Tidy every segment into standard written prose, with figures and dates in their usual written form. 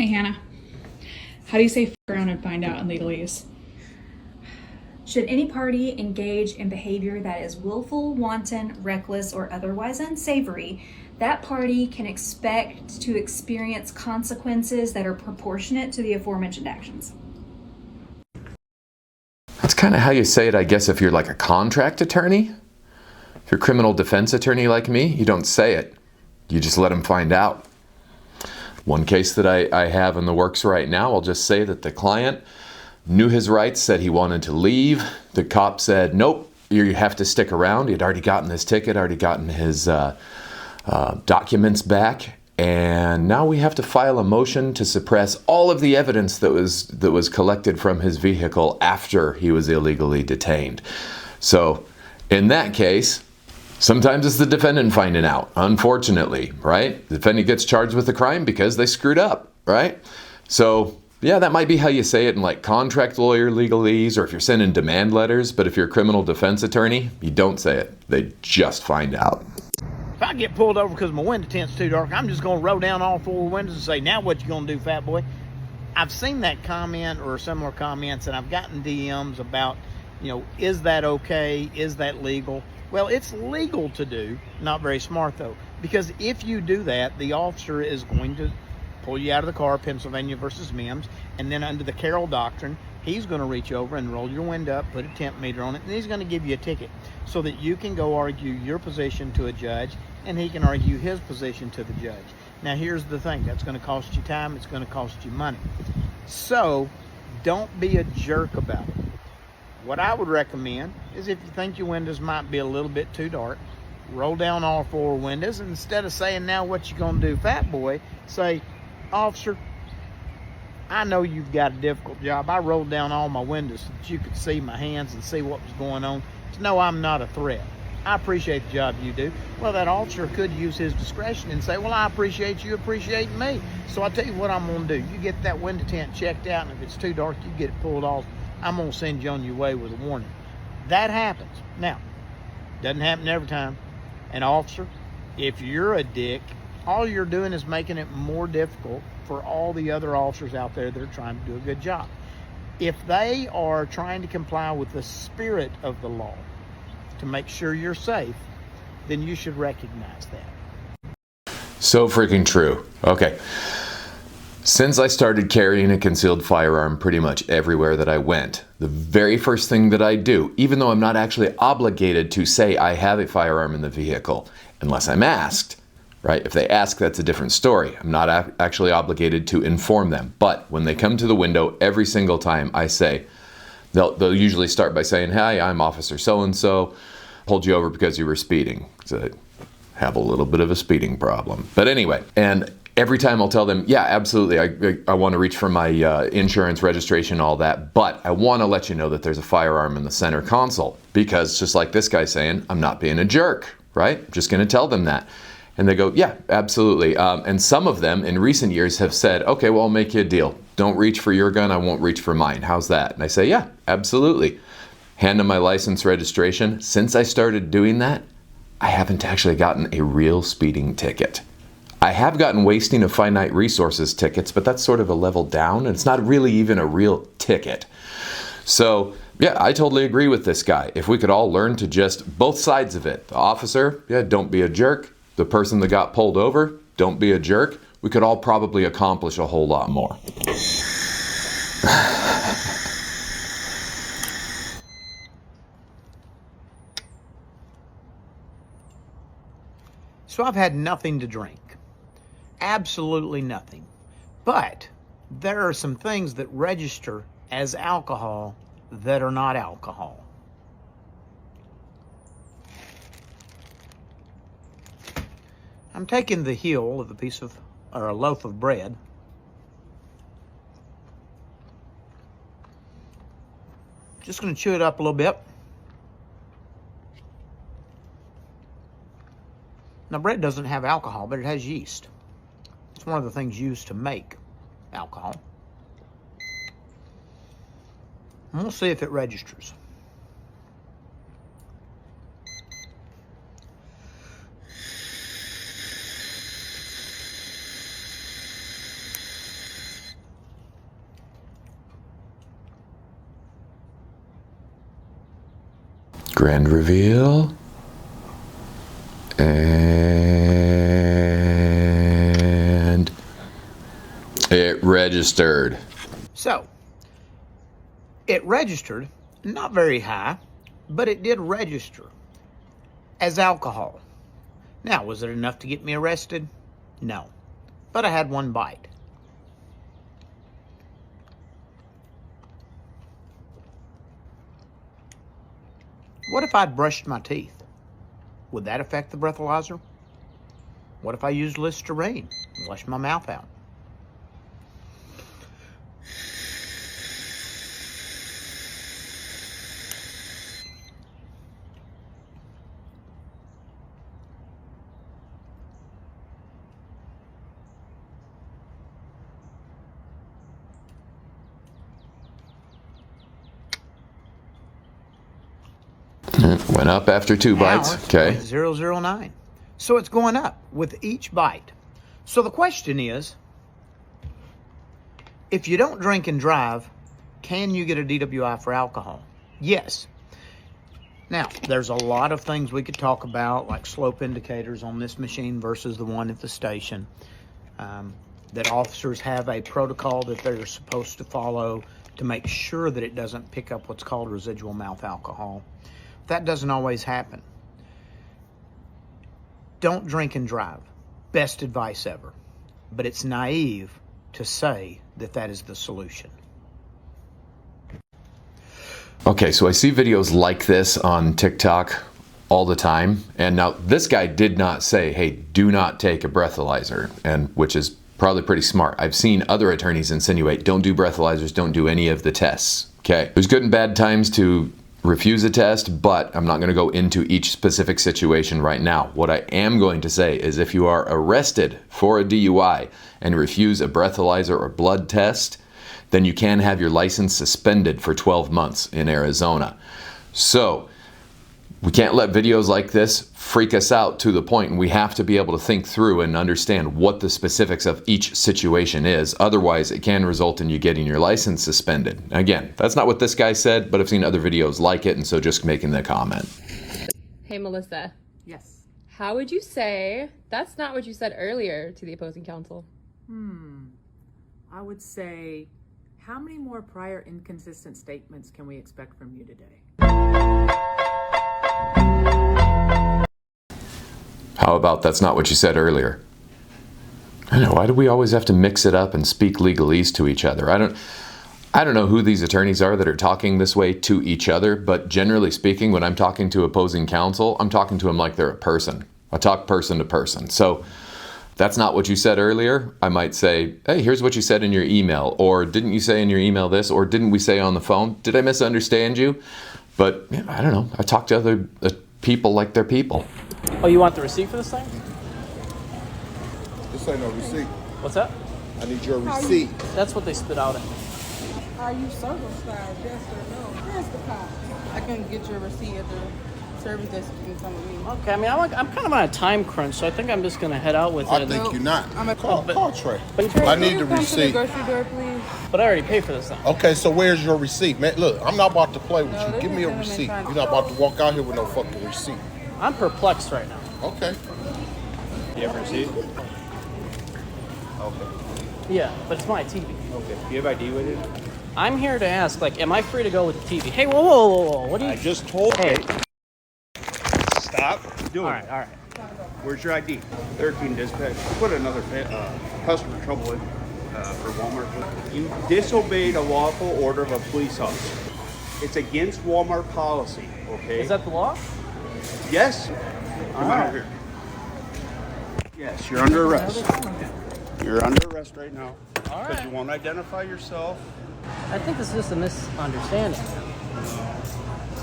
Hey, Hannah. How do you say f around and find out in legalese? Should any party engage in behavior that is willful, wanton, reckless, or otherwise unsavory, that party can expect to experience consequences that are proportionate to the aforementioned actions. That's kind of how you say it, I guess, if you're like a contract attorney. If you're a criminal defense attorney like me, you don't say it. You just let them find out. One case that I have in the works right now, I'll just say that the client knew his rights, said he wanted to leave. The cop said, nope, you have to stick around. He had already gotten his ticket, already gotten his documents back. And now we have to file a motion to suppress all of the evidence that was collected from his vehicle after he was illegally detained. So in that case, sometimes it's the defendant finding out, unfortunately, right? The defendant gets charged with a crime because they screwed up, right? So yeah, that might be how you say it in like contract lawyer legalese, or if you're sending demand letters, but if you're a criminal defense attorney, you don't say it. They just find out. If I get pulled over because my window tint's too dark, I'm just going to roll down all four windows and say, now what you going to do, fat boy? I've seen that comment or similar comments, and I've gotten DMs about, is that okay? Is that legal? Well, it's legal to do, not very smart though, because if you do that, the officer is going to pull you out of the car, Pennsylvania versus Mims, and then under the Carroll doctrine, he's going to reach over and roll your window up, put a temp meter on it, and he's going to give you a ticket so that you can go argue your position to a judge and he can argue his position to the judge. Now, here's the thing. That's going to cost you time. It's going to cost you money. So don't be a jerk about it. What I would recommend is if you think your windows might be a little bit too dark, roll down all four windows, and instead of saying, now what you going to do, fat boy, say, officer, I know you've got a difficult job. I rolled down all my windows so that you could see my hands and see what was going on, to know I'm not a threat. I appreciate the job you do. Well, that officer could use his discretion and say, well, I appreciate you appreciating me. So I'll tell you what I'm going to do. You get that window tint checked out, and if it's too dark, you get it pulled off. I'm going to send you on your way with a warning. That happens. Now, doesn't happen every time. An officer, if you're a dick, all you're doing is making it more difficult for all the other officers out there that are trying to do a good job. If they are trying to comply with the spirit of the law to make sure you're safe, then you should recognize that. So freaking true. Okay. Since I started carrying a concealed firearm pretty much everywhere that I went, the very first thing that I do, even though I'm not actually obligated to say I have a firearm in the vehicle, unless I'm asked, right? If they ask, that's a different story. I'm not actually obligated to inform them. But when they come to the window, every single time I say, they'll usually start by saying, hi, I'm Officer So-and-so, pulled you over because you were speeding. So I have a little bit of a speeding problem. But anyway, and every time I'll tell them, yeah, absolutely, I want to reach for my insurance, registration, all that, but I want to let you know that there's a firearm in the center console, because just like this guy saying, I'm not being a jerk, right? I'm just going to tell them that. And they go, yeah, absolutely. And some of them in recent years have said, okay, well, I'll make you a deal. Don't reach for your gun, I won't reach for mine. How's that? And I say, yeah, absolutely. Hand them my license, registration. Since I started doing that, I haven't actually gotten a real speeding ticket. I have gotten wasting of finite resources tickets, but that's sort of a level down, and it's not really even a real ticket. So yeah, I totally agree with this guy. If we could all learn to just, both sides of it, the officer, yeah, don't be a jerk. The person that got pulled over, don't be a jerk. We could all probably accomplish a whole lot more. So I've had nothing to drink. Absolutely nothing. But there are some things that register as alcohol that are not alcohol. I'm taking the heel of a loaf of bread. Just going to chew it up a little bit. Now, bread doesn't have alcohol, but it has yeast. It's one of the things used to make alcohol. And we'll see if it registers. Grand reveal. And it registered. So, it registered, not very high, but it did register as alcohol. Now, was it enough to get me arrested? No. But I had one bite. What if I'd brushed my teeth? Would that affect the breathalyzer? What if I used Listerine? Wash my mouth out. Went up after 2 bites. Okay. 009. So it's going up with each bite. So the question is, if you don't drink and drive, can you get a DWI for alcohol? Yes. Now, there's a lot of things we could talk about, like slope indicators on this machine versus the one at the station. That officers have a protocol that they're supposed to follow to make sure that it doesn't pick up what's called residual mouth alcohol. That doesn't always happen. Don't drink and drive. Best advice ever. But it's naive to say that that is the solution. Okay, so I see videos like this on TikTok all the time. And now this guy did not say, hey, do not take a breathalyzer, and which is probably pretty smart. I've seen other attorneys insinuate, don't do breathalyzers, don't do any of the tests. Okay, there's good and bad times to refuse a test, but I'm not going to go into each specific situation right now. What I am going to say is if you are arrested for a DUI and refuse a breathalyzer or blood test, then you can have your license suspended for 12 months in Arizona. So we can't let videos like this freak us out to the point, and we have to be able to think through and understand what the specifics of each situation is. Otherwise, it can result in you getting your license suspended. Again, that's not what this guy said, but I've seen other videos like it, and so just making the comment. Hey, Melissa. Yes. How would you say that's not what you said earlier to the opposing counsel? I would say, how many more prior inconsistent statements can we expect from you today? How about that's not what you said earlier? I know, why do we always have to mix it up and speak legalese to each other? I don't know who these attorneys are that are talking this way to each other, but generally speaking, when I'm talking to opposing counsel, I'm talking to them like they're a person. I talk person to person. So that's not what you said earlier. I might say, hey, here's what you said in your email, or didn't you say in your email this, or didn't we say on the phone? Did I misunderstand you? But yeah, I don't know. I talk to other people like they're people. Oh, you want the receipt for this thing? This ain't no receipt. What's that? I need your receipt. That's what they spit out at me. Are you circumcised? Yes or no? Where's the cop? I can get your receipt at the service desk in front of me. Okay, I mean, I'm kind of on a time crunch, so I think I'm just gonna head out with I it. think you're not. I'm a Call Trey. But I need Can the you come to the receipt. grocery door, please? I already paid for this thing. Okay, so where's your receipt, man? Look, I'm not about to play with No, you. there's Give me a a gentleman receipt. trying to You're not about to walk out here with no fucking receipt. I'm perplexed right now. Okay. You have a receipt? Okay. Yeah, but it's my TV. Okay. Do you have ID with you? I'm here to ask, like, am I free to go with the TV? Hey, whoa, what are you? I just told Hey. you. Stop doing All it. right. Where's your ID? 13 dispatch. Put another customer trouble in for Walmart. You disobeyed a lawful order of a police officer. It's against Walmart policy, okay? Is that the law? Yes. Come out here. Yes, you're under arrest. You're under arrest right now. All Because right. you won't identify yourself. I think this is just a misunderstanding.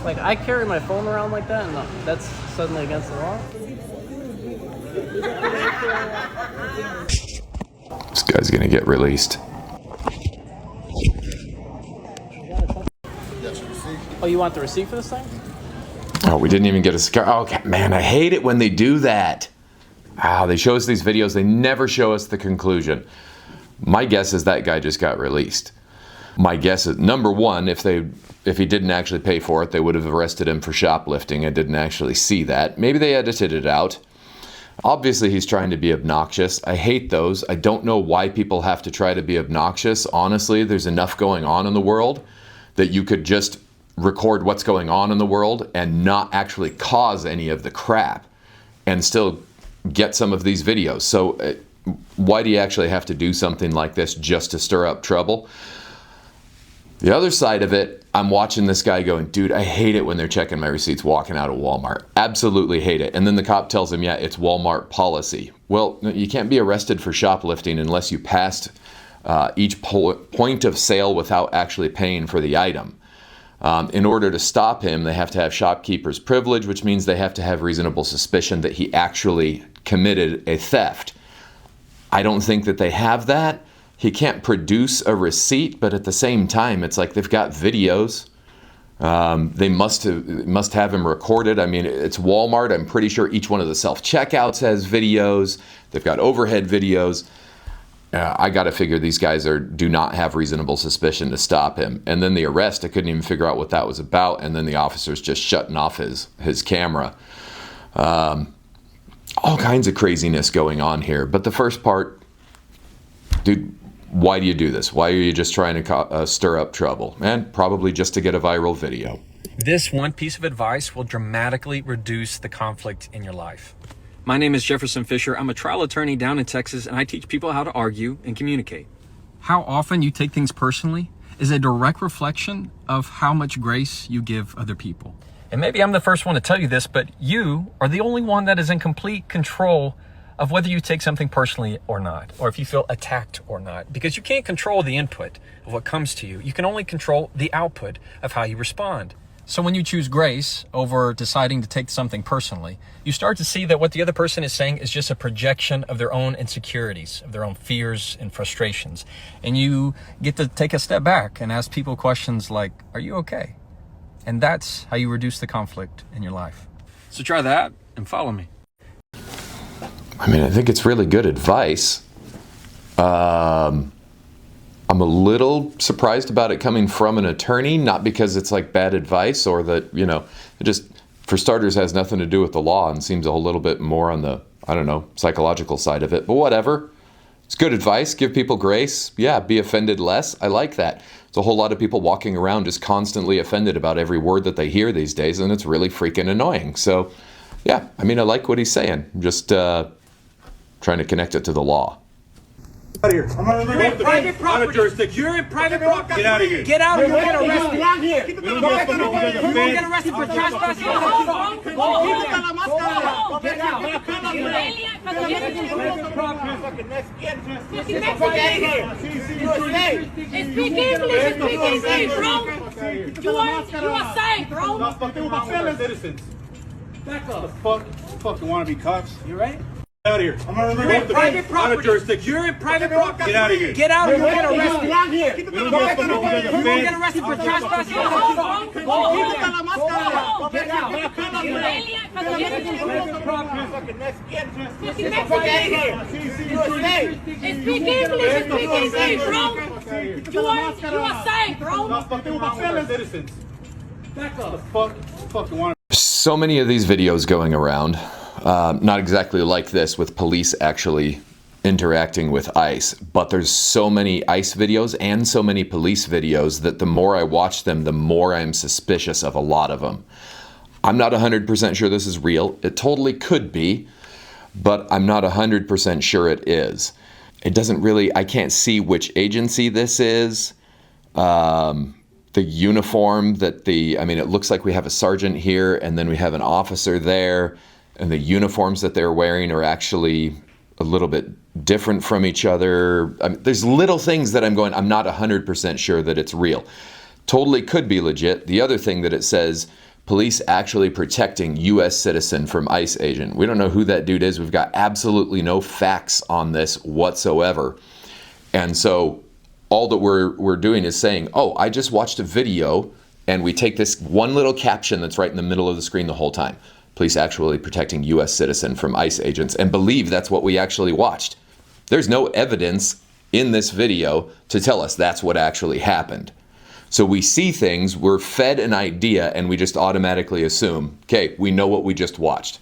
Like, I carry my phone around like that, and that's suddenly against the law? This guy's gonna get released. That's your receipt. Oh, you want the receipt for this thing? Oh, we didn't even get a scar. Oh, man, I hate it when they do that. They show us these videos. They never show us the conclusion. My guess is that guy just got released. My guess is, number one, if he didn't actually pay for it, they would have arrested him for shoplifting. I didn't actually see that. Maybe they edited it out. Obviously, he's trying to be obnoxious. I hate those. I don't know why people have to try to be obnoxious. Honestly, there's enough going on in the world that you could just record what's going on in the world and not actually cause any of the crap and still get some of these videos. So why do you actually have to do something like this just to stir up trouble? The other side of it, I'm watching this guy going, dude, I hate it when they're checking my receipts walking out of Walmart. Absolutely hate it. And then the cop tells him, yeah, it's Walmart policy. Well, you can't be arrested for shoplifting unless you passed each point of sale without actually paying for the item. In order to stop him, they have to have shopkeeper's privilege, which means they have to have reasonable suspicion that he actually committed a theft. I don't think that they have that. He can't produce a receipt, but at the same time, it's like they've got videos. They must have him recorded. I mean, it's Walmart. I'm pretty sure each one of the self-checkouts has videos. They've got overhead videos. I got to figure these guys do not have reasonable suspicion to stop him. And then the arrest, I couldn't even figure out what that was about. And then the officer's just shutting off his camera. All kinds of craziness going on here. But the first part, dude, why do you do this? Why are you just trying to stir up trouble? And probably just to get a viral video. This one piece of advice will dramatically reduce the conflict in your life. My name is Jefferson Fisher. I'm a trial attorney down in Texas, and I teach people how to argue and communicate. How often you take things personally is a direct reflection of how much grace you give other people. And maybe I'm the first one to tell you this, but you are the only one that is in complete control of whether you take something personally or not, or if you feel attacked or not, because you can't control the input of what comes to you. You can only control the output of how you respond. So when you choose grace over deciding to take something personally, you start to see that what the other person is saying is just a projection of their own insecurities, of their own fears and frustrations. And you get to take a step back and ask people questions like, are you okay? And that's how you reduce the conflict in your life. So try that and follow me. I mean, I think it's really good advice. I'm a little surprised about it coming from an attorney, not because it's like bad advice or that, it just, for starters, has nothing to do with the law and seems a little bit more on the, psychological side of it. But whatever. It's good advice. Give people grace. Yeah, be offended less. I like that. There's a whole lot of people walking around just constantly offended about every word that they hear these days, and it's really freaking annoying. So, yeah, I like what he's saying. Just trying to connect it to the law. Out of here. You're in private property. You're in private property. Get out of here. Get out or you'll get arrested. You're going to get arrested for trespassing. Get out. You alien. Speak English. Speak English, bro. You are safe, bro. Citizens. Back up. The fuck you want to be cops? You right? Out of here. You're in private property. You're in private property. Get out of here. Get out or you'll get arrested. You're going to get arrested for trespassing. Get out. You alien. Speak English. Speak English, bro. You are safe, bro. Citizens. Back up. The fuck you want to. So many of these videos going around. Not exactly like this with police actually interacting with ICE, but there's so many ICE videos and so many police videos that the more I watch them, the more I'm suspicious of a lot of them. I'm not 100% sure this is real. It totally could be, but I'm not 100% sure it is. It doesn't really, I can't see which agency this is. The uniform that it looks like we have a sergeant here and then we have an officer there. And the uniforms that they're wearing are actually a little bit different from each other. There's little things that I'm not 100% sure that it's real. Totally could be legit. The other thing that it says, police actually protecting U.S. citizen from ICE agent. We don't know who that dude is. We've got absolutely no facts on this whatsoever. And so all that we're doing is saying, oh, I just watched a video, and we take this one little caption that's right in the middle of the screen the whole time. Police actually protecting U.S. citizen from ICE agents, and believe that's what we actually watched. There's no evidence in this video to tell us that's what actually happened. So we see things, we're fed an idea, and we just automatically assume, okay, we know what we just watched.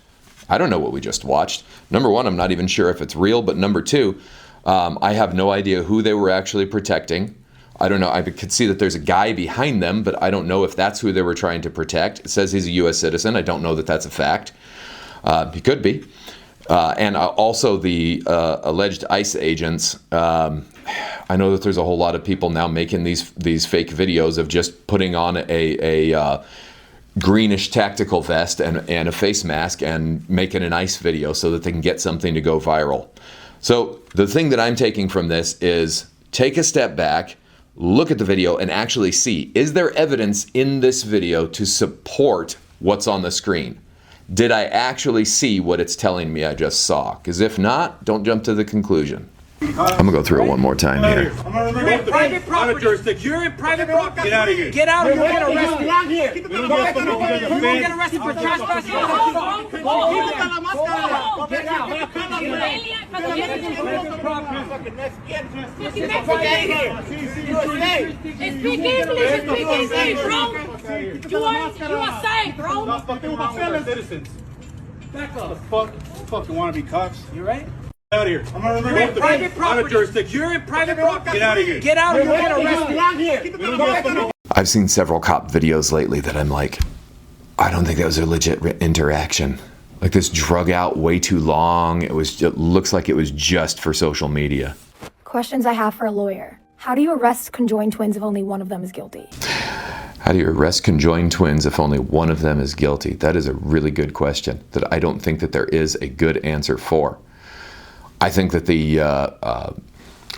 I don't know what we just watched. Number one, I'm not even sure if it's real, but number two, I have no idea who they were actually protecting. I don't know, I could see that there's a guy behind them, but I don't know if that's who they were trying to protect. It says he's a US citizen. I don't know that that's a fact. He could be. And also the alleged ICE agents, I know that there's a whole lot of people now making these fake videos of just putting on a greenish tactical vest and a face mask and making an ICE video so that they can get something to go viral. So the thing that I'm taking from this is take a step back, look at the video, and actually see, is there evidence in this video to support what's on the screen? Did I actually see what it's telling me I just saw? Because if not, don't jump to the conclusion. I'm gonna go through it one more time here. You're in private property. You're in private property. Get out of here. Get out or you'll get arrested. Get here. You're gonna get arrested for trespassing. Get Speak English, bro. You are safe, bro. Citizens. Back up. The fucking wanna be cops. You right? Out of here. You're in private property. You're in private property. Get out of here. Get out or you'll get arrested. I've seen several cop videos lately that I'm like, I don't think that was a legit interaction. Like this drug out way too long. It looks like it was just for social media. Questions I have for a lawyer. How do you arrest conjoined twins if only one of them is guilty? How do you arrest conjoined twins if only one of them is guilty? That is a really good question that I don't think that there is a good answer for. I think that the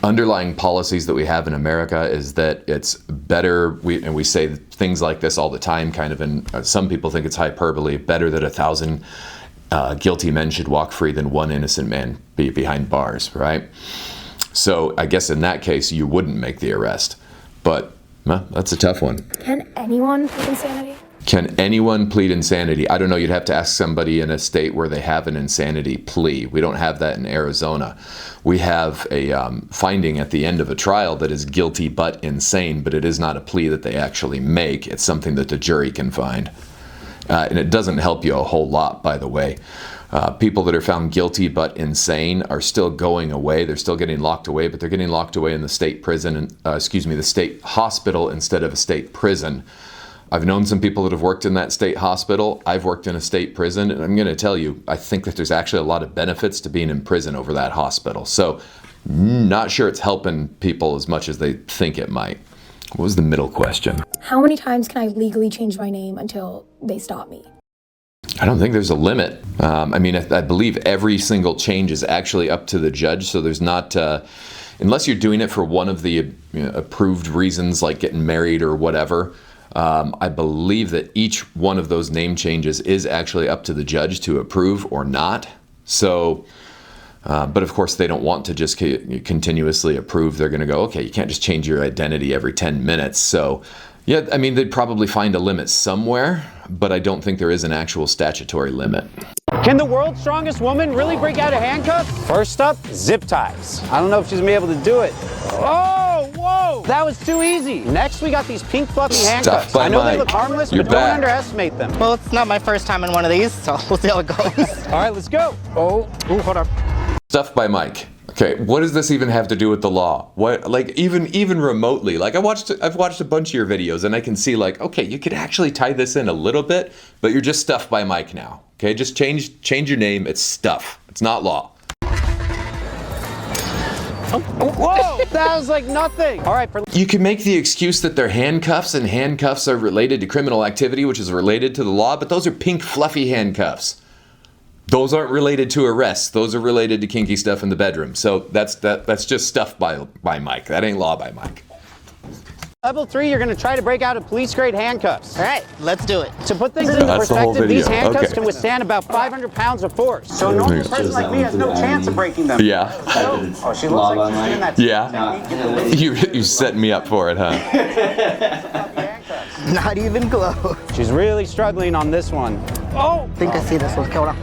underlying policies that we have in America is that it's better, and we say things like this all the time, kind of, and some people think it's hyperbole, better that 1,000 guilty men should walk free than one innocent man be behind bars, right? So I guess in that case, you wouldn't make the arrest. But well, that's a tough one. Can anyone plead insanity? Can anyone plead insanity? I don't know. You'd have to ask somebody in a state where they have an insanity plea. We don't have that in Arizona. We have a finding at the end of a trial that is guilty but insane, but it is not a plea that they actually make. It's something that the jury can find. And it doesn't help you a whole lot, by the way. People that are found guilty but insane are still going away. They're still getting locked away, but they're getting locked away in the state prison, the state hospital instead of a state prison. I've known some people that have worked in that state hospital. I've worked in a state prison, and I'm going to tell you, I think that there's actually a lot of benefits to being in prison over that hospital. So, not sure it's helping people as much as they think it might. What was the middle question? How many times can I legally change my name until they stop me? I don't think there's a limit. I believe every single change is actually up to the judge, so there's not, unless you're doing it for one of the approved reasons, like getting married or whatever, I believe that each one of those name changes is actually up to the judge to approve or not. So, but of course they don't want to just continuously approve. They're going to go, okay, you can't just change your identity every 10 minutes. So, yeah, they'd probably find a limit somewhere, but I don't think there is an actual statutory limit. Can the world's strongest woman really break out of handcuffs? First up, zip ties. I don't know if she's gonna be able to do it. Oh, whoa! That was too easy. Next, we got these pink fluffy handcuffs. I know they look harmless, but don't underestimate them. Well, it's not my first time in one of these, so we'll see how it goes. All right, let's go. Oh, hold up. Stuff by Mike. Okay, what does this even have to do with the law? What, like, even remotely? Like, I've watched a bunch of your videos, and I can see, like, okay, you could actually tie this in a little bit, but you're just Stuff by Mike now. Okay, just change your name. It's Stuff. It's not law. Whoa! That was like nothing. All right. You can make the excuse that they're handcuffs, and handcuffs are related to criminal activity, which is related to the law, but those are pink fluffy handcuffs. Those aren't related to arrests. Those are related to kinky stuff in the bedroom. So that's just Stuff by Mike. That ain't law by Mike. Level 3, you're gonna try to break out of police-grade handcuffs. All right, let's do it. To put things into perspective, these handcuffs can withstand about 500 pounds of force. So a normal person like me has no chance of breaking them. Yeah. Oh, she looks like she's doing that. Yeah. You set me up for it, huh? Not even close. She's really struggling on this one. Oh! I think I see this one. Hold on.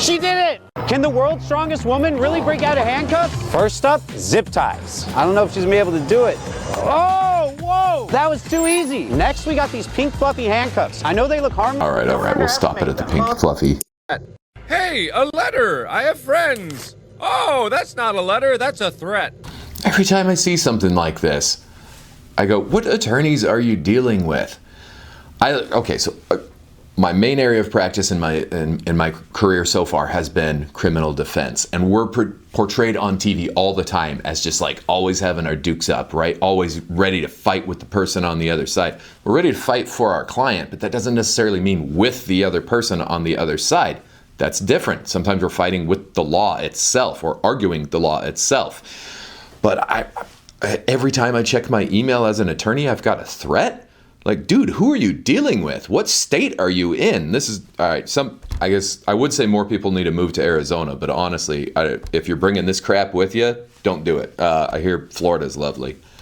She did it! Can the world's strongest woman really break out of handcuffs? First up, zip ties. I don't know if she's gonna be able to do it. Oh, whoa! That was too easy. Next, we got these pink fluffy handcuffs. I know they look harmless. All right, we'll stop it at the pink fluffy. Hey, a letter! I have friends! Oh, that's not a letter, that's a threat. Every time I see something like this, I go, what attorneys are you dealing with? My main area of practice in my career so far has been criminal defense, and we're portrayed on TV all the time as just like always having our dukes up, right? Always ready to fight with the person on the other side. We're ready to fight for our client, but that doesn't necessarily mean with the other person on the other side. That's different. Sometimes we're fighting with the law itself or arguing the law itself. But every time I check my email as an attorney, I've got a threat. Like, dude, who are you dealing with? What state are you in? This is, all right, I guess I would say more people need to move to Arizona, but honestly, if you're bringing this crap with you, don't do it. I hear Florida's lovely.